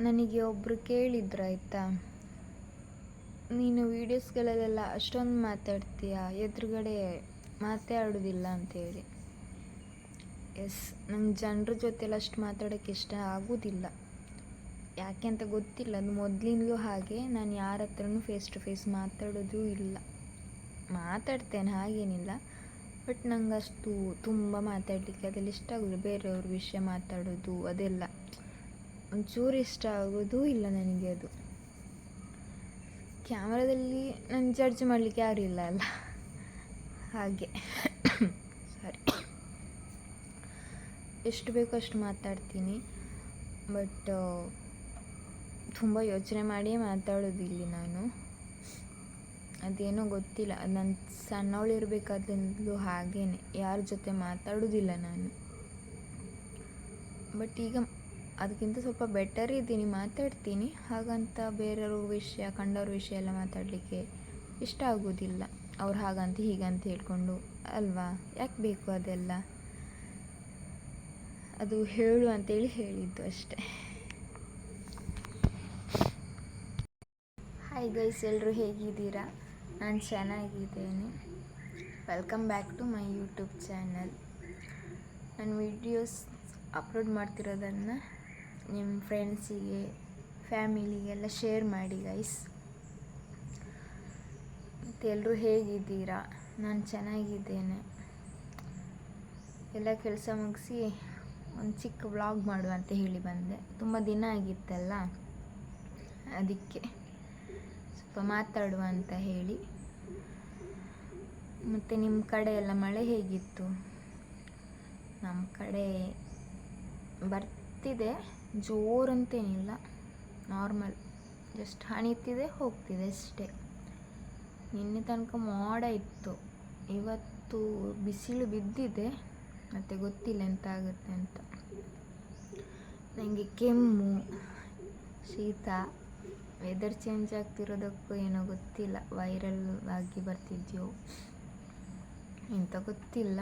ನನಗೆ ಒಬ್ಬರು ಕೇಳಿದ್ರು ಆಯಿತಾ, ನೀನು ವೀಡಿಯೋಸ್ಗಳಲ್ಲೆಲ್ಲ ಅಷ್ಟೊಂದು ಮಾತಾಡ್ತೀಯ, ಎದುರುಗಡೆ ಮಾತಾಡೋದಿಲ್ಲ ಅಂತೇಳಿ. ಎಸ್, ನಂಗೆ ಜನರ ಜೊತೆಲ್ಲ ಅಷ್ಟು ಮಾತಾಡೋಕ್ಕೆ ಇಷ್ಟ ಆಗೋದಿಲ್ಲ. ಯಾಕೆ ಅಂತ ಗೊತ್ತಿಲ್ಲ, ಅದು ಮೊದಲಿಂದಲೂ ಹಾಗೆ. ನಾನು ಯಾರ ಹತ್ರನೂ ಫೇಸ್ ಟು ಫೇಸ್ ಮಾತಾಡೋದು ಇಲ್ಲ. ಮಾತಾಡ್ತೇನೆ, ಹಾಗೇನಿಲ್ಲ. ಬಟ್ ನಂಗೆ ಅಷ್ಟು ತುಂಬ ಮಾತಾಡಲಿಕ್ಕೆ ಅದೆಲ್ಲ ಇಷ್ಟ ಆಗೋದು. ಬೇರೆಯವ್ರ ವಿಷಯ ಮಾತಾಡೋದು ಅದೆಲ್ಲ ಒಂಚೂರು ಇಷ್ಟ ಆಗೋದು ಇಲ್ಲ ನನಗೆ. ಅದು ಕ್ಯಾಮ್ರಾದಲ್ಲಿ ನಾನು ಜಡ್ಜ್ ಮಾಡಲಿಕ್ಕೆ ಯಾರೂ ಇಲ್ಲ ಅಲ್ಲ, ಹಾಗೆ. ಸಾರಿ. ಎಷ್ಟು ಬೇಕೋ ಅಷ್ಟು ಮಾತಾಡ್ತೀನಿ. ಬಟ್ ತುಂಬ ಯೋಚನೆ ಮಾಡಿಯೇ ಮಾತಾಡೋದಿಲ್ಲ ನಾನು. ಅದೇನೋ ಗೊತ್ತಿಲ್ಲ, ಅದು ನಾನು ಸಣ್ಣವಳಿರ್ಬೇಕಾದ್ರಿಂದಲೂ ಹಾಗೇನೆ, ಯಾರ ಜೊತೆ ಮಾತಾಡೋದಿಲ್ಲ ನಾನು. ಬಟ್ ಈಗ ಅದಕ್ಕಿಂತ ಸ್ವಲ್ಪ ಬೆಟರ್ ಇದ್ದೀನಿ, ಮಾತಾಡ್ತೀನಿ. ಹಾಗಂತ ಬೇರೆಯವ್ರ ವಿಷಯ, ಕಂಡವ್ರ ವಿಷಯ ಎಲ್ಲ ಮಾತಾಡಲಿಕ್ಕೆ ಇಷ್ಟ ಆಗೋದಿಲ್ಲ. ಅವ್ರು ಹಾಗಂತ ಹೀಗಂತ ಹೇಳ್ಕೊಂಡು ಅಲ್ವಾ, ಯಾಕೆ ಬೇಕು ಅದೆಲ್ಲ. ಅದು ಹೇಳು ಅಂತೇಳಿ ಹೇಳಿದ್ದು ಅಷ್ಟೆ. ಹಾಯ್ ಗೈಸ್, ಎಲ್ಲರೂ ಹೇಗಿದ್ದೀರಾ? ನಾನು ಚೆನ್ನಾಗಿದ್ದೇನೆ. Welcome back to my YouTube channel. ನಾನು ವೀಡಿಯೋಸ್ ಅಪ್ಲೋಡ್ ಮಾಡ್ತಿರೋದನ್ನು ನಿಮ್ಮ ಫ್ರೆಂಡ್ಸಿಗೆ, ಫ್ಯಾಮಿಲಿಗೆಲ್ಲ ಶೇರ್ ಮಾಡಿ ಗೈಸ್. ಮತ್ತು ಎಲ್ಲರೂ ಹೇಗಿದ್ದೀರಾ? ನಾನು ಚೆನ್ನಾಗಿದ್ದೇನೆ. ಎಲ್ಲ ಕೆಲಸ ಮುಗಿಸಿ ಒಂದು ಚಿಕ್ಕ ವ್ಲಾಗ್ ಮಾಡುವ ಅಂತ ಹೇಳಿ ಬಂದೆ. ತುಂಬ ದಿನ ಆಗಿತ್ತಲ್ಲ, ಅದಕ್ಕೆ ಸ್ವಲ್ಪ ಮಾತಾಡುವ ಅಂತ ಹೇಳಿ. ಮತ್ತು ನಿಮ್ಮ ಕಡೆ ಎಲ್ಲ ಮಳೆ ಹೇಗಿತ್ತು? ನಮ್ಮ ಕಡೆ ಬರ್ತಿದೆ, ಜೋರಂತೇನಿಲ್ಲ, ನಾರ್ಮಲ್, ಜಸ್ಟ್ ಹನಿತಿದೆ ಹೋಗ್ತಿದೆ ಅಷ್ಟೇ. ನಿನ್ನೆ ತನಕ ಮೋಡ ಇತ್ತು, ಇವತ್ತು ಬಿಸಿಲು ಬಿದ್ದಿದೆ. ಮತ್ತು ಗೊತ್ತಿಲ್ಲ ಎಂತ ಆಗುತ್ತೆ ಅಂತ. ನನಗೆ ಕೆಮ್ಮು, ಶೀತ, ವೆದರ್ ಚೇಂಜ್ ಆಗ್ತಿರೋದಕ್ಕೂ ಏನೋ ಗೊತ್ತಿಲ್ಲ, ವೈರಲ್ ಆಗಿ ಬರ್ತಿದ್ಯೋ ಎಂತ ಗೊತ್ತಿಲ್ಲ.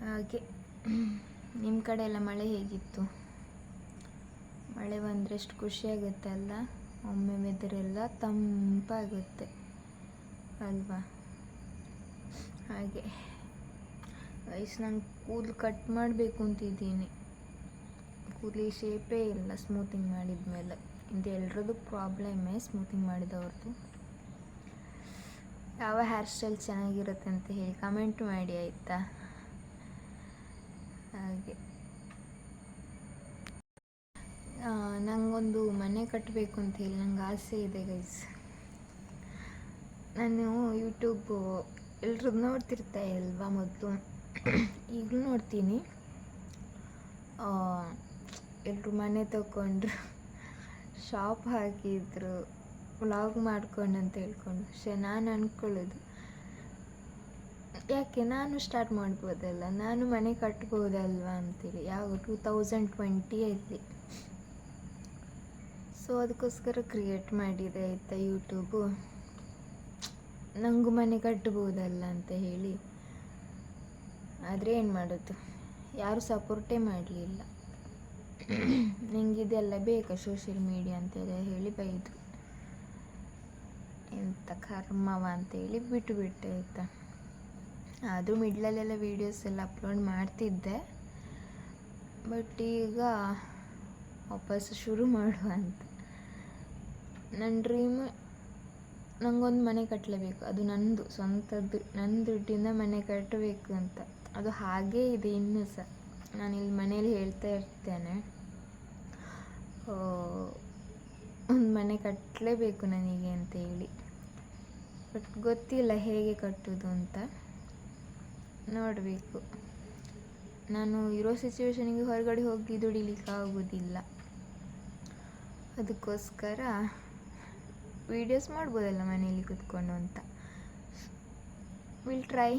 ಹಾಗೆ ನಿಮ್ಮ ಕಡೆ ಎಲ್ಲ ಮಳೆ ಹೇಗಿತ್ತು? ಮಳೆ ಬಂದರೆ ಎಷ್ಟು ಖುಷಿಯಾಗುತ್ತಲ್ಲ, ಒಮ್ಮೆ ವೆದರೆಲ್ಲ ತಂಪಾಗುತ್ತೆ ಅಲ್ವಾ. ಹಾಗೆ ವಯಸ್ಸು, ನಾನು ಕೂದಲು ಕಟ್ ಮಾಡಬೇಕು ಅಂತಿದ್ದೀನಿ. ಕೂದಲಿಗೆ ಶೇಪೇ ಇಲ್ಲ ಸ್ಮೂತಿಂಗ್ ಮಾಡಿದ ಮೇಲೆ. ಇದು ಎಲ್ರದ್ದು ಪ್ರಾಬ್ಲಮ್ಮೇ, ಸ್ಮೂತಿಂಗ್ ಮಾಡಿದವ್ರದ್ದು. ಯಾವ ಹೇರ್ ಸ್ಟೈಲ್ ಚೆನ್ನಾಗಿರುತ್ತೆ ಅಂತ ಹೇಳಿ ಕಮೆಂಟ್ ಮಾಡಿ ಆಯಿತಾ. ಹಾಗೆ ನನಗೊಂದು ಮನೆ ಕಟ್ಟಬೇಕು ಅಂತ ಹೇಳಿ ನಂಗೆ ಆಸೆ ಇದೆ ಗೈಸ್. ನಾನು ಯೂಟ್ಯೂಬು ಎಲ್ರದ್ದು ನೋಡ್ತಿರ್ತಾ ಅಲ್ವಾ, ಮೊದಲು ಈಗಲೂ ನೋಡ್ತೀನಿ. ಎಲ್ಲರೂ ಮನೆ ತಗೊಂಡ್ರು, ಶಾಪ್ ಹಾಕಿದ್ರು, ವ್ಲಾಗ್ ಮಾಡ್ಕೊಂಡು ಅಂತ ಹೇಳ್ಕೊಂಡು. ನಾನು ಅಂದ್ಕೊಳ್ಳೋದು, ಯಾಕೆ ನಾನು ಸ್ಟಾರ್ಟ್ ಮಾಡ್ಬೋದಲ್ಲ, ನಾನು ಮನೆ ಕಟ್ಬೋದಲ್ವಾ ಅಂತೇಳಿ. ಯಾವ 2020 ಸೊ ಅದಕ್ಕೋಸ್ಕರ ಕ್ರಿಯೇಟ್ ಮಾಡಿದೆ ಆಯಿತಾ ಯೂಟ್ಯೂಬು. ನನಗೂ ಮನೆ ಕಟ್ಬೋದಲ್ಲ ಅಂತ ಹೇಳಿ. ಆದರೆ ಏನು ಮಾಡೋದು, ಯಾರೂ ಸಪೋರ್ಟೇ ಮಾಡಲಿಲ್ಲ. ನಿಂಗಿದೆಲ್ಲ ಬೇಕಾ ಸೋಷಿಯಲ್ ಮೀಡಿಯಾ ಅಂತೆಲ್ಲ ಹೇಳಿ ಬೈದರು. ಎಂಥ ಕರ್ಮವ ಅಂತೇಳಿ ಬಿಟ್ಟುಬಿಟ್ಟೆ ಆಯಿತಾ. ಆದರೂ ಮಿಡ್ಲಲ್ಲೆಲ್ಲ ವೀಡಿಯೋಸ್ ಎಲ್ಲ ಅಪ್ಲೋಡ್ ಮಾಡ್ತಿದ್ದೆ. ಬಟ್ ಈಗ ವಾಪಸ್ ಶುರು ಮಾಡುವ ಅಂತ. ನನ್ನ ಡ್ರೀಮ್, ನನಗೊಂದು ಮನೆ ಕಟ್ಟಲೇಬೇಕು, ಅದು ನಂದು ಸ್ವಂತದ್ದು, ನನ್ನ ದುಡ್ಡಿಂದ ಮನೆ ಕಟ್ಟಬೇಕು ಅಂತ. ಅದು ಹಾಗೇ ಇದೆ ಇನ್ನೂ ಸಹ. ನಾನಿಲ್ಲಿ ಮನೇಲಿ ಹೇಳ್ತಾ ಇರ್ತೇನೆ, ಒಂದು ಮನೆ ಕಟ್ಟಲೇಬೇಕು ನನಗೆ ಅಂತೇಳಿ. ಬಟ್ ಗೊತ್ತಿಲ್ಲ ಹೇಗೆ ಕಟ್ಟೋದು ಅಂತ, ನೋಡಬೇಕು. ನಾನು ಇರೋ ಸಿಚುವೇಶನಿಗೆ ಹೊರಗಡೆ ಹೋಗಿ ದುಡಿಲಿಕ್ಕೆ ಆಗೋದಿಲ್ಲ. ಅದಕ್ಕೋಸ್ಕರ ವೀಡಿಯೋಸ್ ಮಾಡ್ಬೋದಲ್ಲ ಮನೆಯಲ್ಲಿ ಕೂತ್ಕೊಂಡು ಅಂತ. ವಿಲ್ ಟ್ರೈ,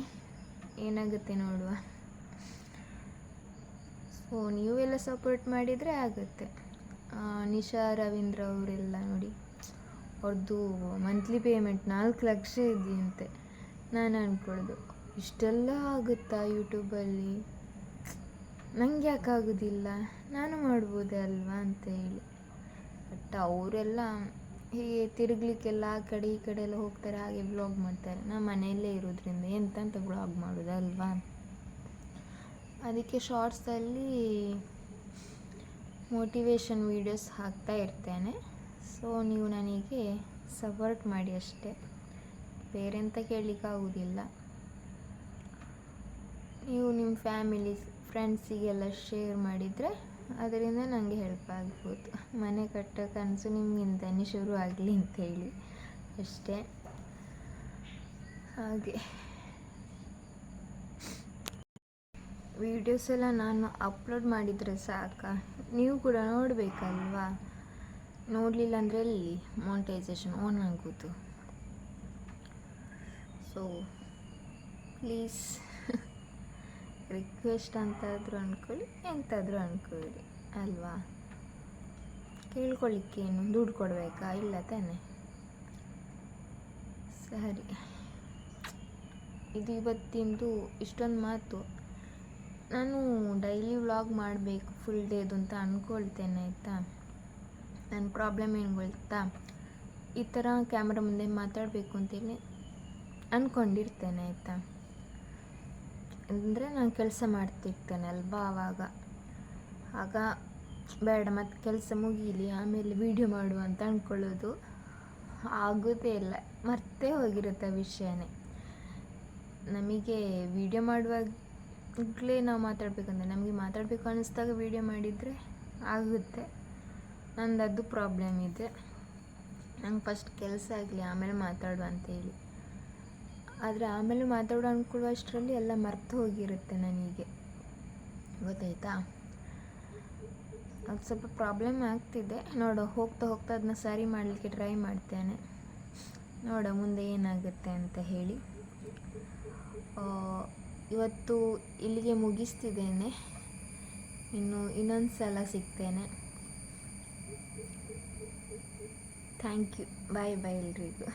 ಏನಾಗುತ್ತೆ ನೋಡುವ. ಸೊ ನೀವೆಲ್ಲ ಸಪೋರ್ಟ್ ಮಾಡಿದರೆ ಆಗುತ್ತೆ. ನಿಶಾ ರವೀಂದ್ರ ಅವರೆಲ್ಲ ನೋಡಿ, ಅವ್ರದ್ದು ಮಂತ್ಲಿ ಪೇಮೆಂಟ್ 4 ಲಕ್ಷ ಇದೆಯಂತೆ. ನಾನು ಅಂದ್ಕೊಳ್ಳೋದು, ಇಷ್ಟೆಲ್ಲ ಆಗುತ್ತಾ ಯೂಟ್ಯೂಬಲ್ಲಿ, ನನಗೆ ಯಾಕೆ ಆಗೋದಿಲ್ಲ, ನಾನು ಮಾಡ್ಬೋದೇ ಅಲ್ವಾ ಅಂತ ಹೇಳಿ. ಬಟ್ ಅವರೆಲ್ಲ ಹೀಗೆ ತಿರುಗಲಿಕ್ಕೆಲ್ಲ ಆ ಕಡೆ ಈ ಕಡೆ ಎಲ್ಲ ಹೋಗ್ತಾರೆ, ಹಾಗೆ ವ್ಲಾಗ್ ಮಾಡ್ತಾರೆ. ನಾನು ಮನೆಯಲ್ಲೇ ಇರೋದ್ರಿಂದ ಎಂತಂತ ವ್ಲಾಗ್ ಮಾಡೋದಲ್ವಾ. ಅದಕ್ಕೆ ಶಾರ್ಟ್ಸಲ್ಲಿ ಮೋಟಿವೇಶನ್ ವೀಡಿಯೋಸ್ ಹಾಕ್ತಾ ಇರ್ತೇನೆ. ಸೊ ನೀವು ನನಗೆ ಸಪೋರ್ಟ್ ಮಾಡಿ ಅಷ್ಟೇ, ಬೇರೆಂತ ಕೇಳಲಿಕ್ಕಾಗೋದಿಲ್ಲ. ನೀವು ನಿಮ್ಮ ಫ್ಯಾಮಿಲಿ ಫ್ರೆಂಡ್ಸಿಗೆಲ್ಲ ಶೇರ್ ಮಾಡಿದರೆ ಅದರಿಂದ ನನಗೆ ಹೆಲ್ಪ್ ಆಗ್ಬೋದು. ಮನೆ ಕಟ್ಟೋ ಕನಸು ನಿಮಗಿಂತನೇ ಶುರು ಆಗಲಿ ಅಂತೇಳಿ ಅಷ್ಟೇ. ಹಾಗೆ ವೀಡಿಯೋಸ್ ಎಲ್ಲ ನಾನು ಅಪ್ಲೋಡ್ ಮಾಡಿದರೆ ಸಾಕಾ, ನೀವು ಕೂಡ ನೋಡಬೇಕಲ್ವಾ. ನೋಡಲಿಲ್ಲ ಅಂದರೆ ಎಲ್ಲಿ ಮಾನಿಟೈಸೇಷನ್ ಆನ್ ಆಗೋದು. ಸೊ ಪ್ಲೀಸ್ ರಿಕ್ವೆಸ್ಟ್ ಅಂತಾದರೂ ಅಂದ್ಕೊಳ್ಳಿ, ಎಂತಾದರೂ ಅಂದ್ಕೊಳ್ಳಿ ಅಲ್ವಾ. ಕೇಳ್ಕೊಳ್ಳಿಕ್ಕೇನು ದುಡ್ಡು ಕೊಡಬೇಕಾ? ಇಲ್ಲ ತಾನೆ. ಸರಿ, ಇದು ಇವತ್ತಿಂದು ಇಷ್ಟೊಂದು ಮಾತು. ನಾನು ಡೈಲಿ ವ್ಲಾಗ್ ಮಾಡಬೇಕು ಫುಲ್ ಡೇದು ಅಂತ ಅಂದ್ಕೊಳ್ತೇನೆ ಆಯಿತಾ. ನನ್ನ ಪ್ರಾಬ್ಲಮ್ ಏನು ಗೊತ್ತಾ, ಈ ಥರ ಕ್ಯಾಮ್ರಾ ಮುಂದೆ ಮಾತಾಡಬೇಕು ಅಂತೇಳಿ ಅಂದ್ಕೊಂಡಿರ್ತೇನೆ ಆಯಿತಾ. ಅಂದರೆ ನಾನು ಕೆಲಸ ಮಾಡ್ತಿರ್ತೇನೆ ಅಲ್ವಾ, ಆಗ ಬೇಡ ಮತ್ತು ಕೆಲಸ ಮುಗೀಲಿ ಆಮೇಲೆ ವೀಡಿಯೋ ಮಾಡುವ ಅಂತ ಅಂದ್ಕೊಳ್ಳೋದು ಆಗೋದೇ ಇಲ್ಲ, ಮರ್ತೇ ಹೋಗಿರುತ್ತೆ ಆ ವಿಷಯನೇ. ನಮಗೆ ವೀಡಿಯೋ ಮಾಡುವಾಗಲೇ ನಾವು ಮಾತಾಡಬೇಕಂದ್ರೆ, ನಮಗೆ ಮಾತಾಡಬೇಕು ಅನ್ನಿಸ್ದಾಗ ವೀಡಿಯೋ ಮಾಡಿದರೆ ಆಗುತ್ತೆ. ನಂದು ಅದು ಪ್ರಾಬ್ಲಮ್ ಇದೆ. ನಂಗೆ ಫಸ್ಟ್ ಕೆಲಸ ಆಗಲಿ ಆಮೇಲೆ ಮಾತಾಡುವ ಅಂತೇಳಿ. ಆದರೆ ಆಮೇಲೆ ಮಾತಾಡೋ ಅಂದ್ಕೊಳ್ಳುವಷ್ಟರಲ್ಲಿ ಎಲ್ಲ ಮರ್ತು ಹೋಗಿರುತ್ತೆ ನನಗೆ, ಗೊತ್ತಾಯ್ತಾ. ಅದು ಸ್ವಲ್ಪ ಪ್ರಾಬ್ಲಮ್ ಆಗ್ತಿದೆ. ಹೋಗ್ತಾ ಅದನ್ನ ಸರಿ ಮಾಡಲಿಕ್ಕೆ ಟ್ರೈ ಮಾಡ್ತೇನೆ. ಮುಂದೆ ಏನಾಗುತ್ತೆ ಅಂತ ಹೇಳಿ. ಇವತ್ತು ಇಲ್ಲಿಗೆ ಮುಗಿಸ್ತಿದ್ದೇನೆ. ಇನ್ನೊಂದು ಸಲ ಸಿಗ್ತೇನೆ. Thank you. ಬಾಯ್ ಎಲ್ರಿಗೂ.